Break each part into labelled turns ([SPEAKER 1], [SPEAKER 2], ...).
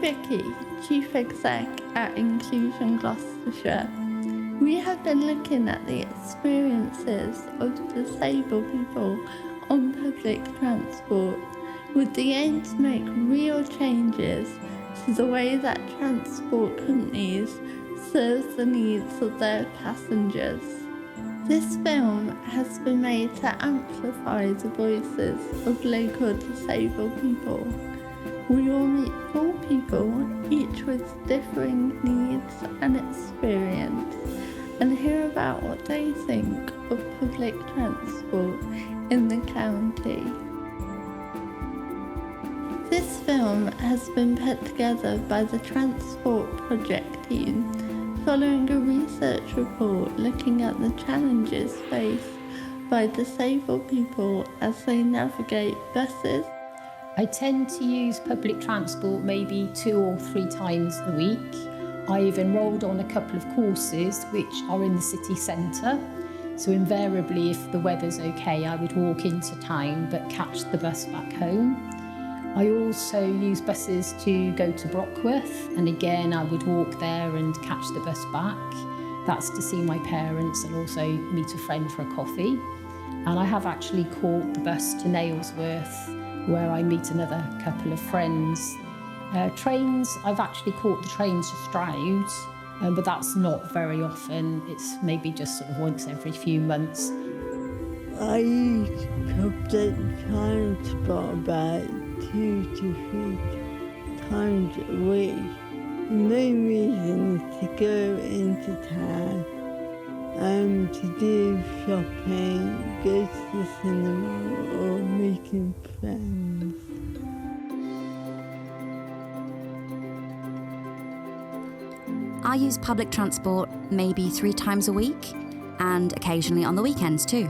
[SPEAKER 1] Vicky, Chief Exec at Inclusion Gloucestershire. We have been looking at the experiences of disabled people on public transport with the aim to make real changes to the way that transport companies serve the needs of their passengers. This film has been made to amplify the voices of local disabled people. We will meet 4 people, each with differing needs and experience, and hear about what they think of public transport in the county. This film has been put together by the Transport Project team, following a research report looking at the challenges faced by disabled people as they navigate buses.
[SPEAKER 2] I tend to use public transport maybe 2 or 3 times a week. I've enrolled on a couple of courses which are in the city centre, so invariably if the weather's okay I would walk into town but catch the bus back home. I also use buses to go to Brockworth, and again I would walk there and catch the bus back. That's to see my parents and also meet a friend for a coffee. And I have actually caught the bus to Nailsworth, where I meet another couple of friends. Trains, I've actually caught the train to Stroud, but that's not very often. It's maybe just sort of once every few months.
[SPEAKER 1] I use public transport about 2 to 3 times a week. The main reason is to go into town, to do shopping, go to the cinema or meeting friends.
[SPEAKER 3] I use public transport maybe 3 times a week, and occasionally on the weekends too.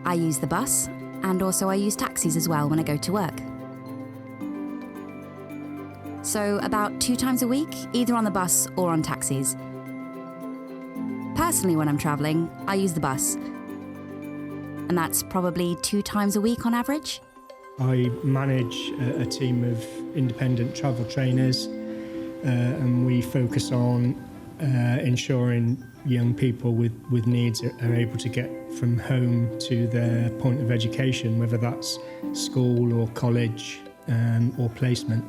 [SPEAKER 3] I use the bus, and also I use taxis as well when I go to work. So about 2 times a week, either on the bus or on taxis. Personally, when I'm travelling, I use the bus. And that's probably 2 times a week on average.
[SPEAKER 4] I manage a team of independent travel trainers, and we focus on ensuring young people with needs are able to get from home to their point of education, whether that's school or college or placement.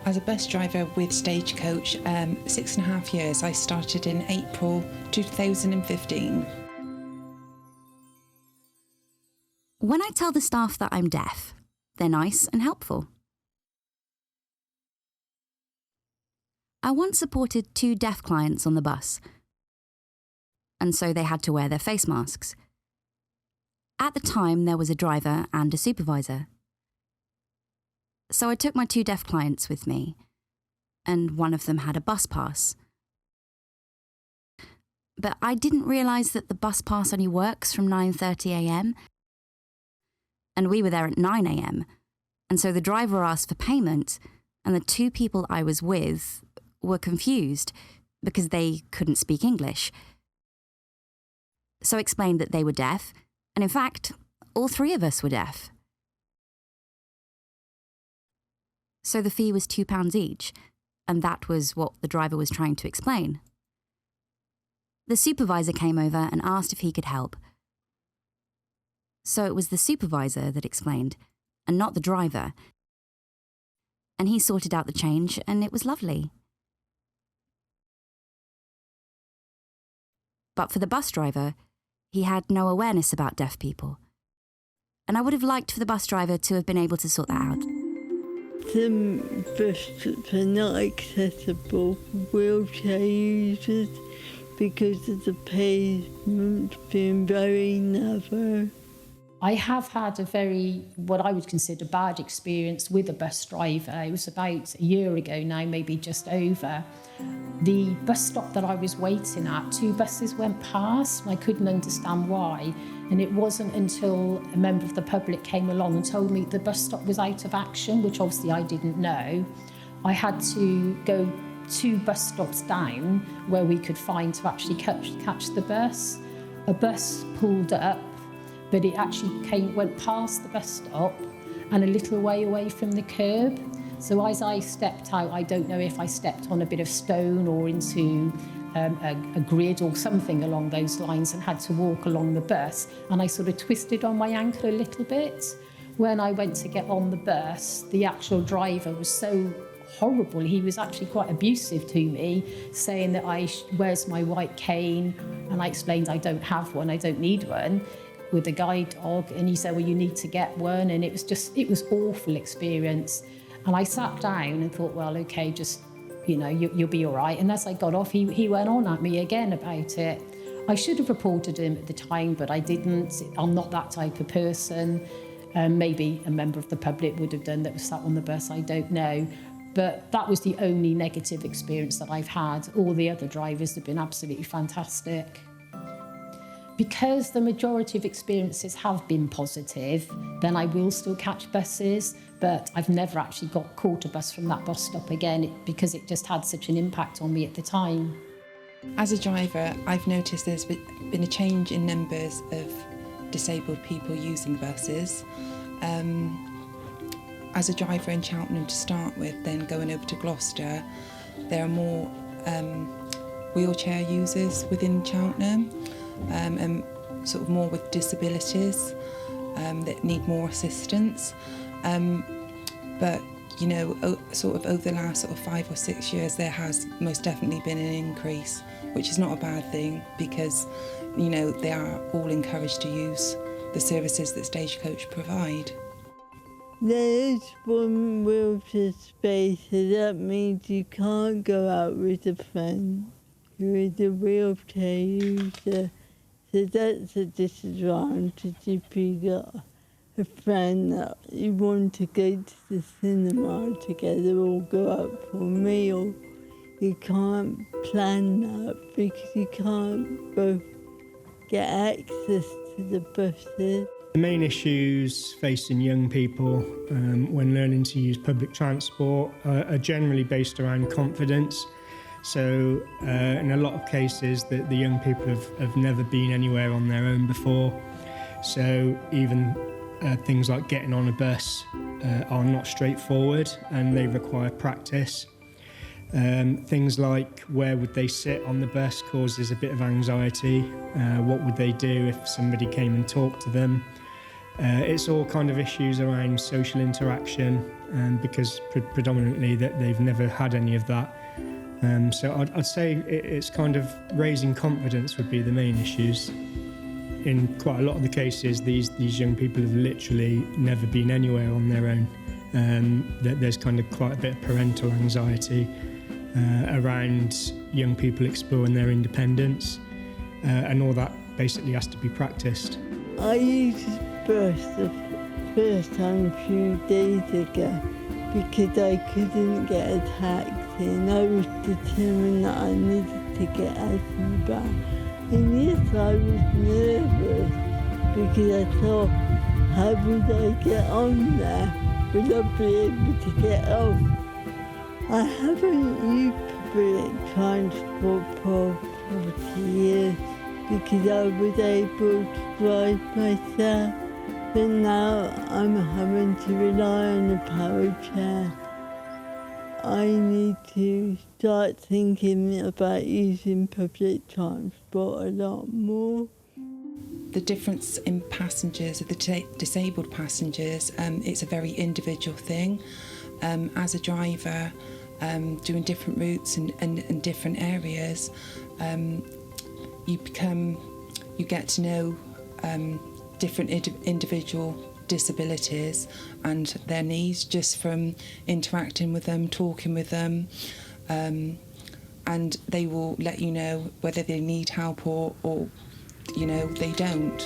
[SPEAKER 5] As a bus driver with Stagecoach, 6.5 years. I started in April 2015.
[SPEAKER 3] When I tell the staff that I'm deaf, they're nice and helpful. I once supported 2 deaf clients on the bus, and so they had to wear their face masks. At the time, there was a driver and a supervisor. So I took my 2 deaf clients with me, and one of them had a bus pass. But I didn't realise that the bus pass only works from 9:30 a.m, and we were there at 9 a.m, and so the driver asked for payment, and the 2 people I was with were confused because they couldn't speak English. So I explained that they were deaf, and in fact, all 3 of us were deaf. So the fee was £2 each, and that was what the driver was trying to explain. The supervisor came over and asked if he could help. So it was the supervisor that explained, and not the driver. And he sorted out the change, and it was lovely. But for the bus driver, he had no awareness about deaf people. And I would have liked for the bus driver to have been able to sort that out.
[SPEAKER 1] Some bus stops are not accessible for wheelchair users because of the pavement being very narrow.
[SPEAKER 2] I have had a very, what I would consider bad experience with a bus driver. It was about a year ago now, maybe just over. The bus stop that I was waiting at, 2 buses went past, and I couldn't understand why. And it wasn't until a member of the public came along and told me the bus stop was out of action, which obviously I didn't know. I had to go 2 bus stops down where we could find to actually catch the bus. A bus pulled up, but it actually went past the bus stop and a little way away from the curb. So as I stepped out, I don't know if I stepped on a bit of stone or into a grid or something along those lines, and had to walk along the bus, and I sort of twisted on my ankle a little bit. When I went to get on the bus, the actual driver was so horrible. He was actually quite abusive to me, saying that where's my white cane? And I explained I don't have one, I don't need one, with a guide dog. And he said, well, you need to get one. And it was awful experience. And I sat down and thought, well, okay, just, you'll be all right. And as I got off, he went on at me again about it. I should have reported him at the time, but I didn't. I'm not that type of person. Maybe a member of the public would have done that was sat on the bus, I don't know. But that was the only negative experience that I've had. All the other drivers have been absolutely fantastic. Because the majority of experiences have been positive, then I will still catch buses, but I've never actually caught a bus from that bus stop again because it just had such an impact on me at the time.
[SPEAKER 5] As a driver, I've noticed there's been a change in numbers of disabled people using buses. As a driver in Cheltenham to start with, then going over to Gloucester, there are more wheelchair users within Cheltenham, and sort of more with disabilities that need more assistance. But sort of over the last sort of 5 or 6 years, there has most definitely been an increase, which is not a bad thing because they are all encouraged to use the services that Stagecoach provide.
[SPEAKER 6] There is one wheelchair space, so that means you can't go out with a friend who is a wheelchair user. So that's a disadvantage if you got a friend that you want to go to the cinema together or go out for a meal. You can't plan that because you can't both get access to the buses.
[SPEAKER 4] The main issues facing young people when learning to use public transport are generally based around confidence. So in a lot of cases, the young people have never been anywhere on their own before. So even things like getting on a bus are not straightforward and they require practice. Things like where would they sit on the bus causes a bit of anxiety. What would they do if somebody came and talked to them? It's all kind of issues around social interaction because predominantly that they've never had any of that. So I'd say it's kind of raising confidence would be the main issues. In quite a lot of the cases, these young people have literally never been anywhere on their own. There's kind of quite a bit of parental anxiety around young people exploring their independence, and all that basically has to be practiced.
[SPEAKER 6] I used bus the first time a few days ago because I couldn't get a taxi and I was determined that I needed to get out of the bus. And yes, I was nervous because I thought, how would I get on there? Would I be able to get off? I haven't used public transport for 40 years because I was able to drive myself. But now I'm having to rely on a power chair. I need to start thinking about using public transport a lot more.
[SPEAKER 5] The difference in passengers, the disabled passengers, it's a very individual thing. As a driver, doing different routes and different areas, you get to know different individual disabilities and their needs just from interacting with them, talking with them, and they will let you know whether they need help or they don't.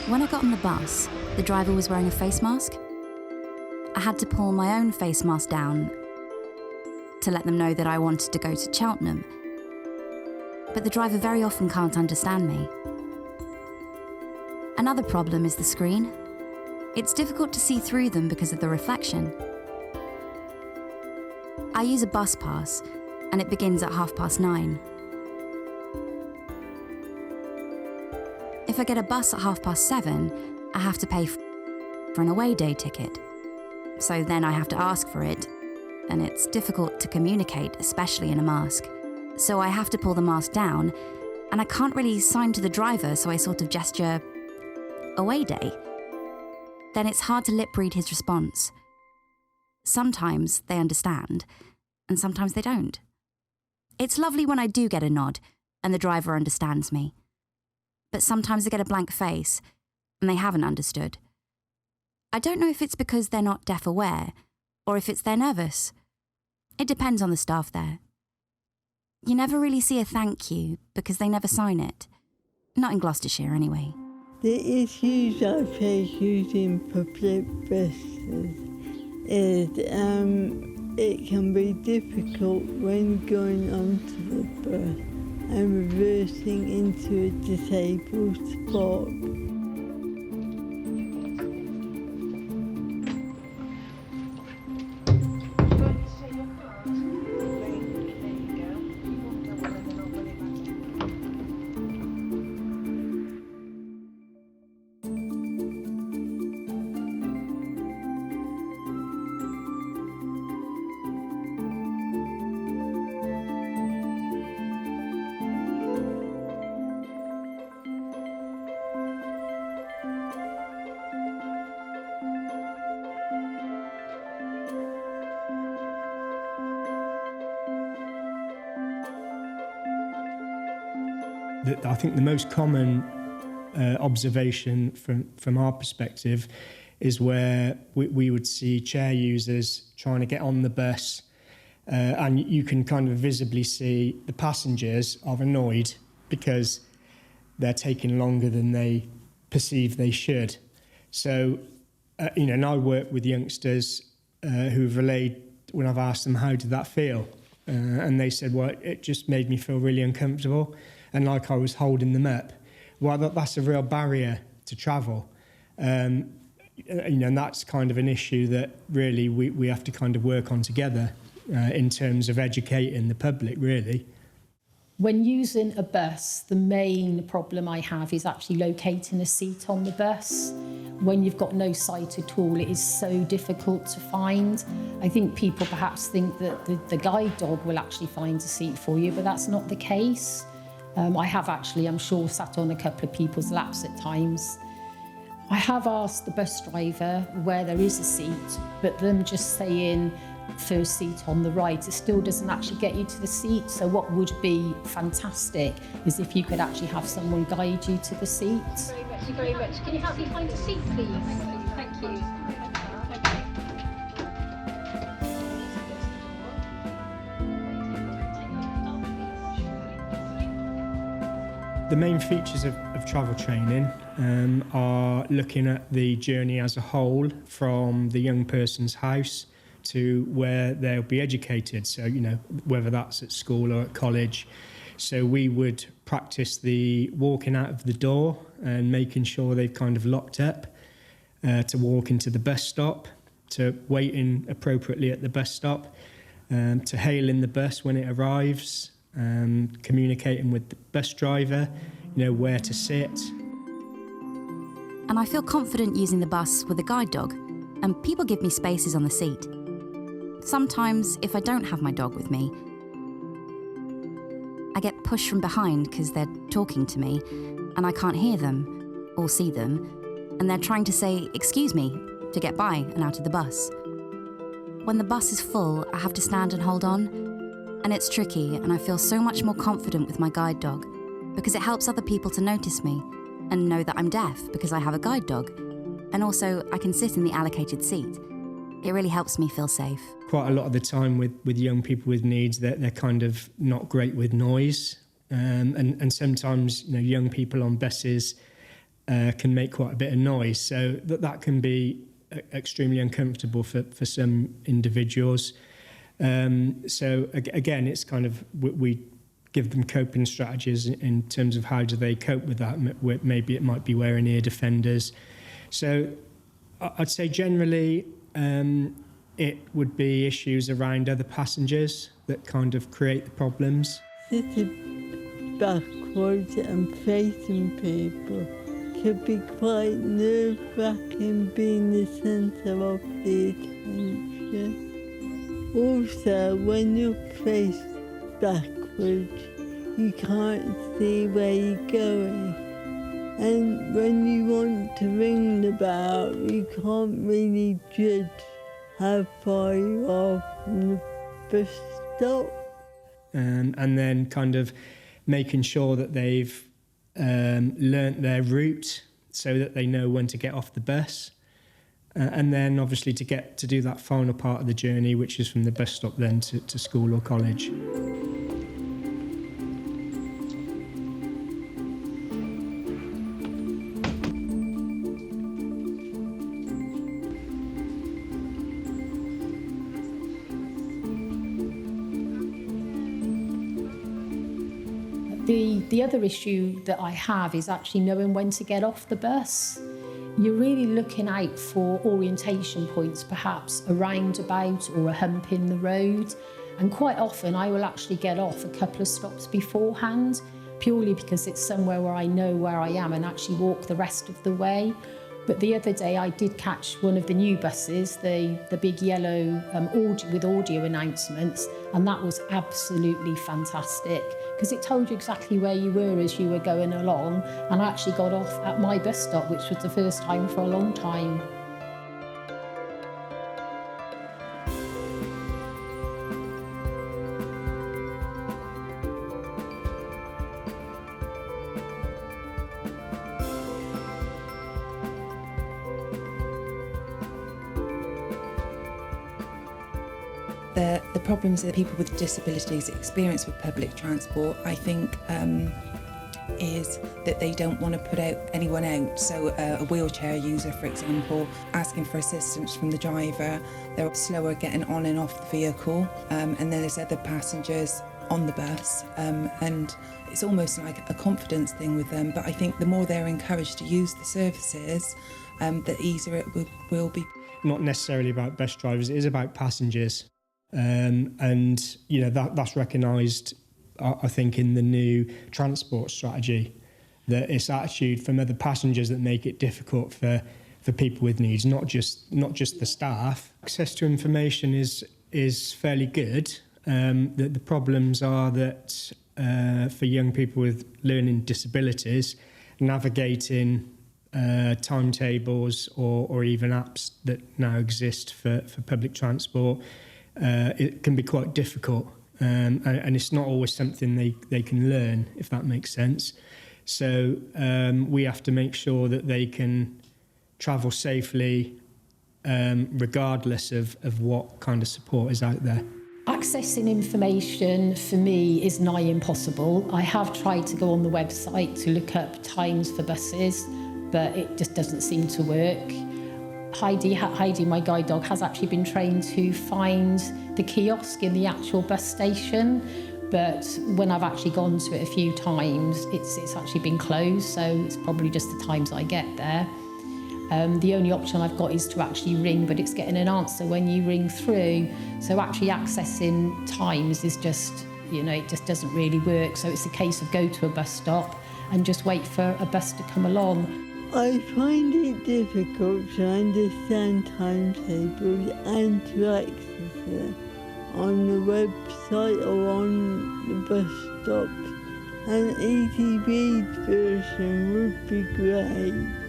[SPEAKER 3] When I got on the bus, the driver was wearing a face mask. I had to pull my own face mask down to let them know that I wanted to go to Cheltenham. But the driver very often can't understand me. Another problem is the screen. It's difficult to see through them because of the reflection. I use a bus pass, and it begins at 9:30. If I get a bus at 7:30, I have to pay for an away day ticket. So then I have to ask for it, and it's difficult to communicate, especially in a mask. So I have to pull the mask down, and I can't really sign to the driver, so I sort of gesture, away day. Then it's hard to lip read his response. Sometimes they understand, and sometimes they don't. It's lovely when I do get a nod, and the driver understands me. But sometimes I get a blank face, and they haven't understood. I don't know if it's because they're not deaf aware, or if it's they're nervous. It depends on the staff there. You never really see a thank you because they never sign it. Not in Gloucestershire, anyway.
[SPEAKER 6] The issues I face using public buses is it can be difficult when going onto the bus and reversing into a disabled spot.
[SPEAKER 4] I think the most common observation from our perspective is where we would see chair users trying to get on the bus, and you can kind of visibly see the passengers are annoyed because they're taking longer than they perceive they should. So, and I work with youngsters who've relayed when I've asked them how did that feel, and they said, well, it just made me feel really uncomfortable. And like I was holding them up. Well, that's a real barrier to travel. And that's kind of an issue that really we have to kind of work on together in terms of educating the public, really.
[SPEAKER 2] When using a bus, the main problem I have is actually locating a seat on the bus. When you've got no sight at all, it is so difficult to find. I think people perhaps think that the guide dog will actually find a seat for you, but that's not the case. I have actually, I'm sure, sat on a couple of people's laps at times. I have asked the bus driver where there is a seat, but them just saying first seat on the right, it still doesn't actually get you to the seat. So what would be fantastic is if you could actually have someone guide you to the seat.
[SPEAKER 7] Thank you very much. Can you help me find a seat, please? Thank you.
[SPEAKER 4] The main features of travel training are looking at the journey as a whole from the young person's house to where they'll be educated. So, whether that's at school or at college. So we would practice the walking out of the door and making sure they've kind of locked up, to walk into the bus stop, to waiting appropriately at the bus stop, to hailing the bus when it arrives, communicating with the bus driver, where to sit.
[SPEAKER 3] And I feel confident using the bus with a guide dog, and people give me spaces on the seat. Sometimes, if I don't have my dog with me, I get pushed from behind because they're talking to me, and I can't hear them or see them, and they're trying to say, "Excuse me," to get by and out of the bus. When the bus is full, I have to stand and hold on, and it's tricky, and I feel so much more confident with my guide dog because it helps other people to notice me and know that I'm deaf because I have a guide dog, and also I can sit in the allocated seat. It really helps me feel safe.
[SPEAKER 4] Quite a lot of the time with young people with needs, they're kind of not great with noise, and sometimes young people on buses can make quite a bit of noise, so that can be extremely uncomfortable for some individuals. So again, it's kind of we give them coping strategies in terms of how do they cope with that. Maybe it might be wearing ear defenders. So I'd say generally it would be issues around other passengers that kind of create the problems.
[SPEAKER 6] Sitting backwards and facing people could be quite nerve-wracking being the centre of the attention. Also, when you're faced backwards, you can't see where you're going. And when you want to ring the bell, you can't really judge how far you are from the bus stop.
[SPEAKER 4] And then kind of making sure that they've learnt their route so that they know when to get off the bus. And then obviously to do that final part of the journey, which is from the bus stop then to school or college.
[SPEAKER 2] The other issue that I have is actually knowing when to get off the bus. You're really looking out for orientation points, perhaps a roundabout or a hump in the road. And quite often I will actually get off a couple of stops beforehand, purely because it's somewhere where I know where I am and actually walk the rest of the way. But the other day I did catch one of the new buses, the big yellow with audio announcements, and that was absolutely fantastic because it told you exactly where you were as you were going along, and I actually got off at my bus stop, which was the first time for a long time.
[SPEAKER 5] The problems that people with disabilities experience with public transport, I think, is that they don't want to put anyone out. So a wheelchair user, for example, asking for assistance from the driver, they're slower getting on and off the vehicle, and then there's other passengers on the bus, and it's almost like a confidence thing with them. But I think the more they're encouraged to use the services, the easier it will be.
[SPEAKER 4] Not necessarily about bus drivers, it is about passengers. And you know that's recognised, I think, in the new transport strategy, that it's attitude from other passengers that make it difficult for people with needs, not just the staff. Access to information is fairly good. The problems are that for young people with learning disabilities, navigating timetables or even apps that now exist for public transport, it can be quite difficult, and it's not always something they can learn, if that makes sense. So we have to make sure that they can travel safely regardless of what kind of support is out there.
[SPEAKER 2] Accessing information for me is nigh impossible. I have tried to go on the website to look up times for buses, but it just doesn't seem to work. Heidi, my guide dog, has actually been trained to find the kiosk in the actual bus station, but when I've actually gone to it a few times, it's actually been closed, so it's probably just the times I get there. The only option I've got is to actually ring, but it's getting an answer when you ring through. So actually accessing times is just, it just doesn't really work. So it's a case of go to a bus stop and just wait for a bus to come along.
[SPEAKER 6] I find it difficult to understand timetables and to access them on the website or on the bus stops. An easy read version would be great.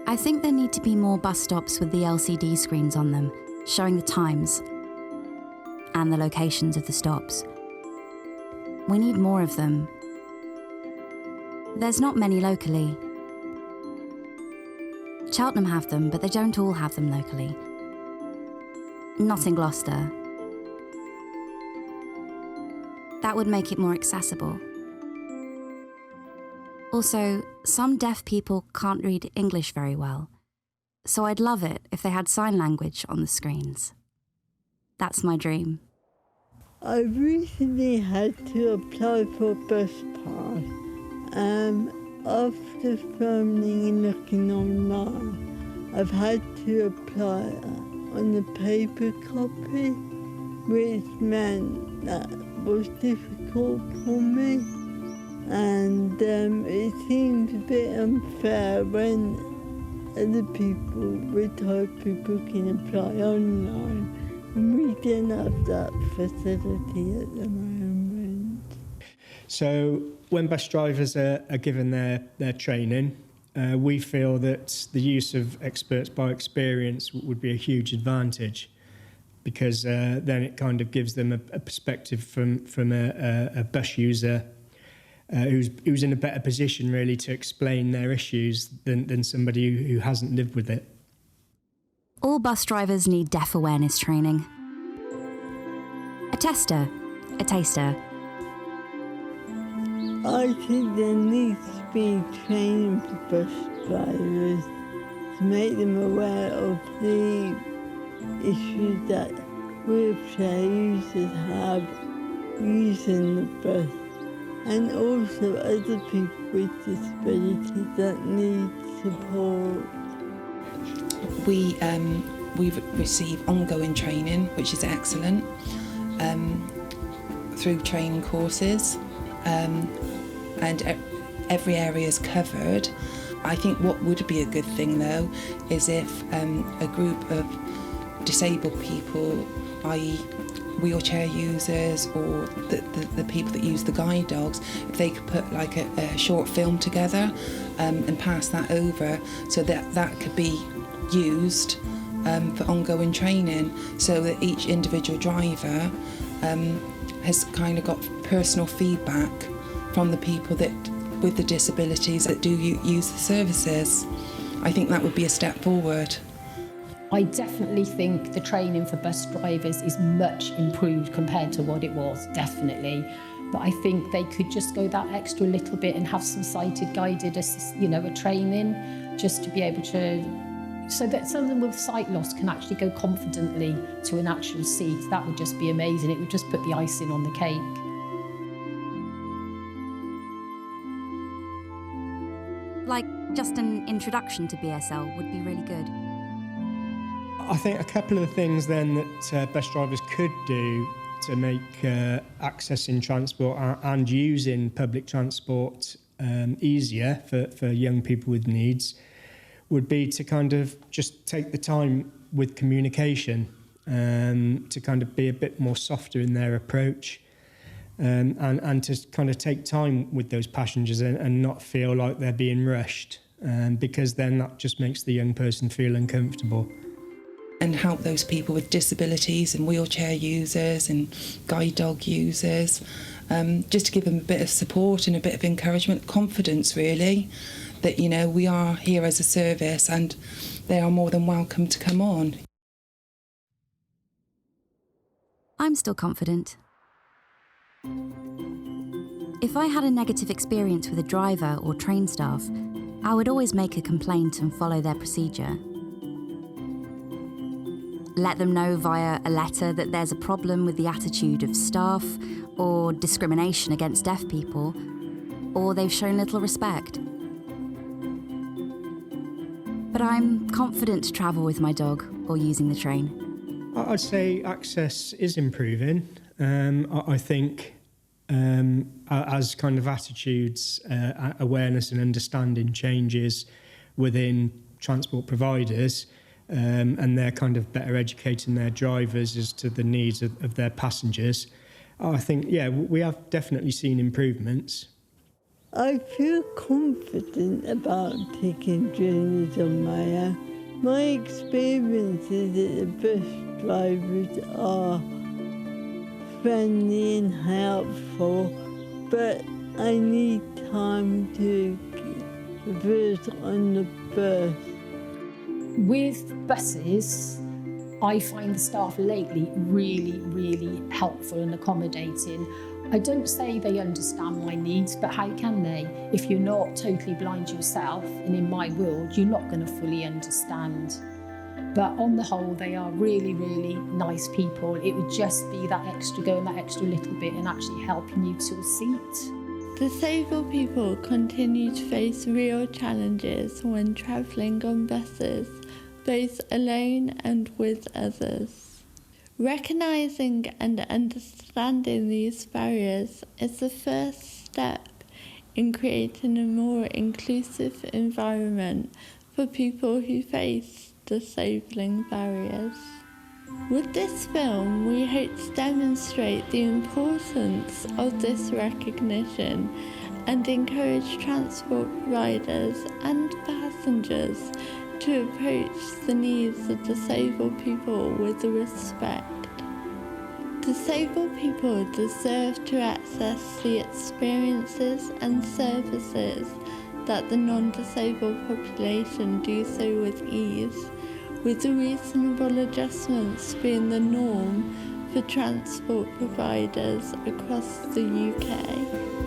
[SPEAKER 3] I think there need to be more bus stops with the LCD screens on them, showing the times and the locations of the stops. We need more of them. There's not many locally. Cheltenham have them, but they don't all have them locally. Not in Gloucester. That would make it more accessible. Also, some deaf people can't read English very well, so I'd love it if they had sign language on the screens. That's my dream.
[SPEAKER 6] I recently had to apply for a bus pass. After phoning and looking online, I've had to apply on the paper copy, which meant that was difficult for me. and it seems a bit unfair when other people, retired people, can apply online, and we don't have that facility at the moment.
[SPEAKER 4] So when bus drivers are given their training, we feel that the use of experts by experience would be a huge advantage, because then it kind of gives them a perspective from a bus user who's in a better position really to explain their issues than somebody who hasn't lived with it.
[SPEAKER 3] All bus drivers need deaf awareness training. A tester, a taster.
[SPEAKER 6] I think there needs to be training for bus drivers to make them aware of the issues that wheelchair users have using the bus, and also other people with disabilities that need support.
[SPEAKER 5] We've received ongoing training, which is excellent, through training courses, and every area is covered. I think what would be a good thing though is if a group of disabled people, i.e. wheelchair users or the people that use the guide dogs, if they could put like a short film together and pass that over, so that could be used for ongoing training, so that each individual driver has kind of got personal feedback from the people that with the disabilities that do use the services. I think that would be a step forward.
[SPEAKER 2] I definitely think the training for bus drivers is much improved compared to what it was, definitely. But I think they could just go that extra little bit and have some sighted guided a training, just to be able to, so that someone with sight loss can actually go confidently to an actual seat. That would just be amazing. It would just put the icing on the cake.
[SPEAKER 3] Like, just an introduction to BSL would be really good.
[SPEAKER 4] I think a couple of things then that bus drivers could do to make accessing transport and using public transport easier for young people with needs would be to kind of just take the time with communication, to kind of be a bit more softer in their approach, and to kind of take time with those passengers and not feel like they're being rushed, because then that just makes the young person feel uncomfortable.
[SPEAKER 5] And help those people with disabilities and wheelchair users and guide dog users, just to give them a bit of support and a bit of encouragement, confidence really, that, you know, we are here as a service and they are more than welcome to come on.
[SPEAKER 3] I'm still confident. If I had a negative experience with a driver or train staff, I would always make a complaint and follow their procedure. Let them know via a letter that there's a problem with the attitude of staff or discrimination against deaf people, or they've shown little respect. But I'm confident to travel with my dog or using the train.
[SPEAKER 4] I'd say access is improving. I think as kind of attitudes, awareness and understanding changes within transport providers, and they're kind of better educating their drivers as to the needs of their passengers, I think, yeah, we have definitely seen improvements.
[SPEAKER 6] I feel confident about taking journeys on my own. My experience is that the bus drivers are friendly and helpful, but I need time to converse on the bus.
[SPEAKER 2] With buses, I find the staff lately really, really helpful and accommodating. I don't say they understand my needs, but how can they? If you're not totally blind yourself, and in my world, you're not going to fully understand. But on the whole, they are really, really nice people. It would just be that extra going that extra little bit and actually helping you to a seat.
[SPEAKER 1] Disabled people continue to face real challenges when travelling on buses, both alone and with others. Recognising and understanding these barriers is the first step in creating a more inclusive environment for people who face disabling barriers. With this film, we hope to demonstrate the importance of this recognition and encourage transport providers and passengers to approach the needs of disabled people with respect. Disabled people deserve to access the experiences and services that the non-disabled population do so with ease, with the reasonable adjustments being the norm for transport providers across the UK.